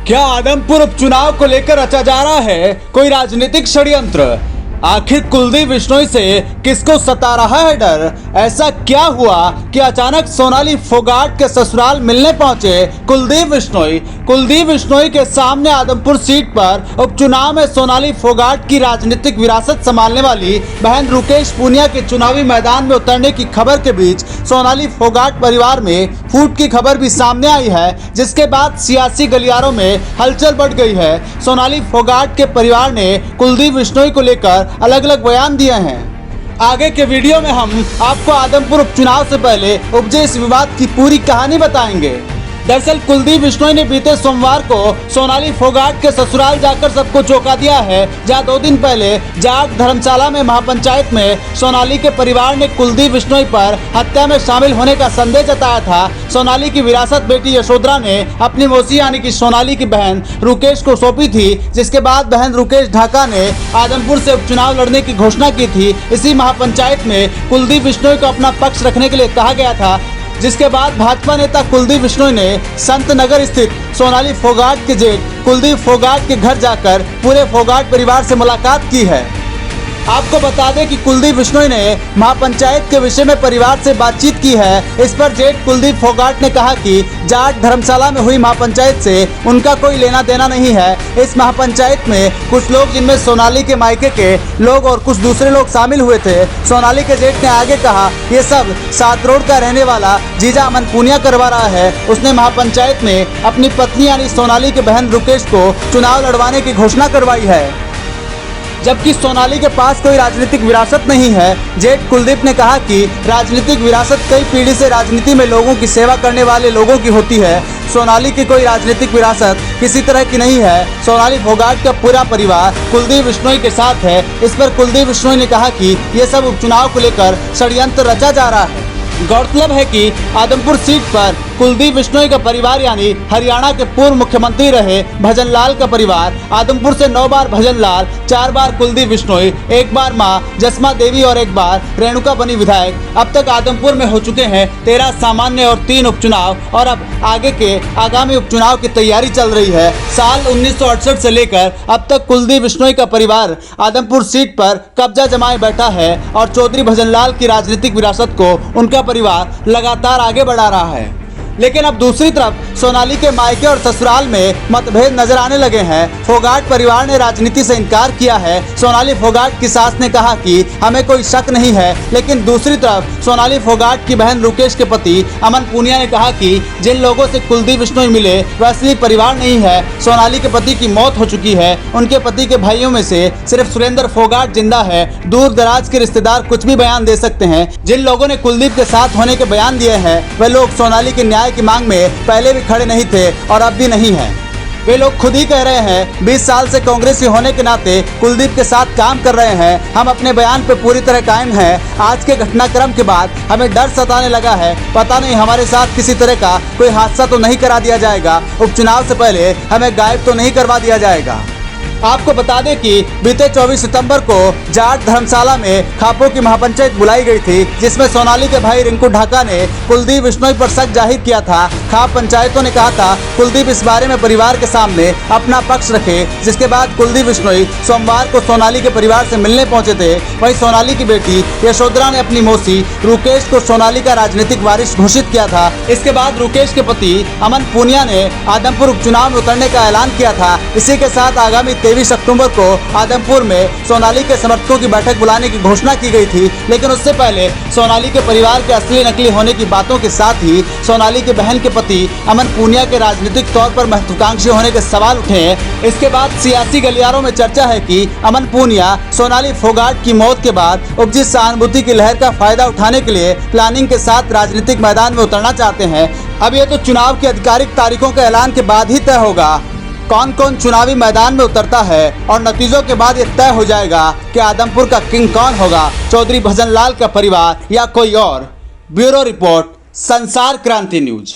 क्या आदमपुर उपचुनाव को लेकर रचा जा रहा है कोई राजनीतिक षड्यंत्र? आखिर कुलदीप बिश्नोई से किसको सता रहा है डर? ऐसा क्या हुआ कि अचानक सोनाली फोगाट के ससुराल मिलने पहुंचे कुलदीप बिश्नोई के सामने आदमपुर सीट पर उपचुनाव में सोनाली फोगाट की राजनीतिक विरासत संभालने वाली बहन रुकेश पूनिया के चुनावी मैदान में उतरने की खबर के बीच सोनाली फोगाट परिवार में फूट की खबर भी सामने आई है, जिसके बाद सियासी गलियारों में हलचल बढ़ गई है। सोनाली फोगाट के परिवार ने कुलदीप बिश्नोई को लेकर अलग अलग बयान दिए हैं। आगे के वीडियो में हम आपको आदमपुर उपचुनाव से पहले उपजे इस विवाद की पूरी कहानी बताएंगे। दरअसल कुलदीप बिश्नोई ने बीते सोमवार को सोनाली फोगाट के ससुराल जाकर सबको चौंका दिया है, जहां 2 दिन पहले जाट धर्मशाला में महापंचायत में सोनाली के परिवार ने कुलदीप बिश्नोई पर हत्या में शामिल होने का संदेह जताया था। सोनाली की विरासत बेटी यशोधरा ने अपनी मौसी यानी कि सोनाली की बहन रुकेश को सौंपी थी, जिसके बाद बहन रुकेश ढाका ने आदमपुर से उपचुनाव लड़ने की घोषणा की थी। इसी महापंचायत में कुलदीप बिश्नोई को अपना पक्ष रखने के लिए कहा गया था, जिसके बाद भाजपा नेता कुलदीप बिश्नोई ने संत नगर स्थित सोनाली फोगाट के जेठ कुलदीप फोगाट के घर जाकर पूरे फोगाट परिवार से मुलाकात की है। आपको बता दें कि कुलदीप बिश्नोई ने महापंचायत के विषय में परिवार से बातचीत की है। इस पर जेठ कुलदीप फोगाट ने कहा कि जाट धर्मशाला में हुई महापंचायत से उनका कोई लेना देना नहीं है। इस महापंचायत में कुछ लोग, जिनमें सोनाली के मायके के लोग और कुछ दूसरे लोग शामिल हुए थे। सोनाली के जेठ ने आगे कहा, ये सब 7 रोड का रहने वाला जीजा अमन पूनिया करवा रहा है। उसने महापंचायत में अपनी पत्नी यानी सोनाली की बहन रुकेश को चुनाव लड़वाने की घोषणा करवाई है, जबकि सोनाली के पास कोई राजनीतिक विरासत नहीं है। जेठ कुलदीप ने कहा कि राजनीतिक विरासत कई पीढ़ी से राजनीति में लोगों की सेवा करने वाले लोगों की होती है। सोनाली की कोई राजनीतिक विरासत किसी तरह की नहीं है। सोनाली फोगाट का पूरा परिवार कुलदीप बिश्नोई के साथ है। इस पर कुलदीप बिश्नोई ने कहा कि ये सब उपचुनाव को लेकर षड्यंत्र रचा जा रहा है। गौरतलब है कि आदमपुर सीट पर कुलदीप बिश्नोई का परिवार यानी हरियाणा के पूर्व मुख्यमंत्री रहे भजन लाल का परिवार आदमपुर से 9 बार भजन लाल, 4 बार कुलदीप बिश्नोई, 1 बार मां जसमा देवी और 1 बार रेणुका बनी विधायक। अब तक आदमपुर में हो चुके हैं 13 सामान्य और 3 उपचुनाव और अब आगे के आगामी उपचुनाव की तैयारी चल रही है। साल 1968 से लेकर अब तक कुलदीप बिश्नोई का परिवार आदमपुर सीट पर कब्जा जमाए बैठा है और चौधरी भजन लाल की राजनीतिक विरासत को उनका परिवार लगातार आगे बढ़ा रहा है। लेकिन अब दूसरी तरफ सोनाली के मायके और ससुराल में मतभेद नजर आने लगे हैं। फोगाट परिवार ने राजनीति से इनकार किया है। सोनाली फोगाट की सास ने कहा कि हमें कोई शक नहीं है, लेकिन दूसरी तरफ सोनाली फोगाट की बहन रुकेश के पति अमन पूनिया ने कहा कि जिन लोगों से कुलदीप बिश्नोई मिले वह असली परिवार नहीं है। सोनाली के पति की मौत हो चुकी है। उनके पति के भाइयों में से सिर्फ सुरेंद्र फोगाट जिंदा है। दूर दराज के रिश्तेदार कुछ भी बयान दे सकते हैं। जिन लोगों ने कुलदीप के साथ होने के बयान दिए हैं वह लोग सोनाली के न्याय की मांग में पहले भी खड़े नहीं थे और अब भी नहीं हैं। वे लोग खुद ही कह रहे हैं 20 साल से कांग्रेसी होने के नाते कुलदीप के साथ काम कर रहे हैं। हम अपने बयान पे पूरी तरह कायम हैं। आज के घटनाक्रम के बाद हमें डर सताने लगा है। पता नहीं हमारे साथ किसी तरह का कोई हादसा तो नहीं करा दिया जाएगा। उपचुनाव से पहले हमें गायब तो नहीं करवा दिया जाएगा। आपको बता दें कि बीते 24 सितंबर को जाट धर्मशाला में खापों की महापंचायत बुलाई गई थी, जिसमें सोनाली के भाई रिंकू ढाका ने कुलदीप बिश्नोई पर शक जाहिर किया था। खाप पंचायतों ने कहा था कुलदीप इस बारे में परिवार के सामने अपना पक्ष रखे, जिसके बाद कुलदीप बिश्नोई सोमवार को सोनाली के परिवार से मिलने पहुंचे थे। वहीं सोनाली की बेटी यशोधरा ने अपनी मौसी रुकेश को सोनाली का राजनीतिक वारिस घोषित किया था। इसके बाद रुकेश के पति अमन पूनिया ने आदमपुर उपचुनाव में उतरने का ऐलान किया था। इसी के साथ आगामी 23 अक्टूबर को आदमपुर में सोनाली के समर्थकों की बैठक बुलाने की घोषणा की गई थी। लेकिन उससे पहले सोनाली के परिवार के असली नकली होने की बातों के साथ ही सोनाली के बहन के पति अमन पूनिया के राजनीतिक तौर पर महत्वाकांक्षी होने के सवाल उठे हैं। इसके बाद सियासी गलियारों में चर्चा है कि अमन पूनिया सोनाली फोगाट की मौत के बाद उपजी सहानुभूति की लहर का फायदा उठाने के लिए प्लानिंग के साथ राजनीतिक मैदान में उतरना चाहते हैं। अब ये तो चुनाव की आधिकारिक तारीखों के ऐलान के बाद ही तय होगा कौन कौन चुनावी मैदान में उतरता है और नतीजों के बाद ये तय हो जाएगा कि आदमपुर का किंग कौन होगा, चौधरी भजन लाल का परिवार या कोई और। ब्यूरो रिपोर्ट, संसार क्रांति न्यूज।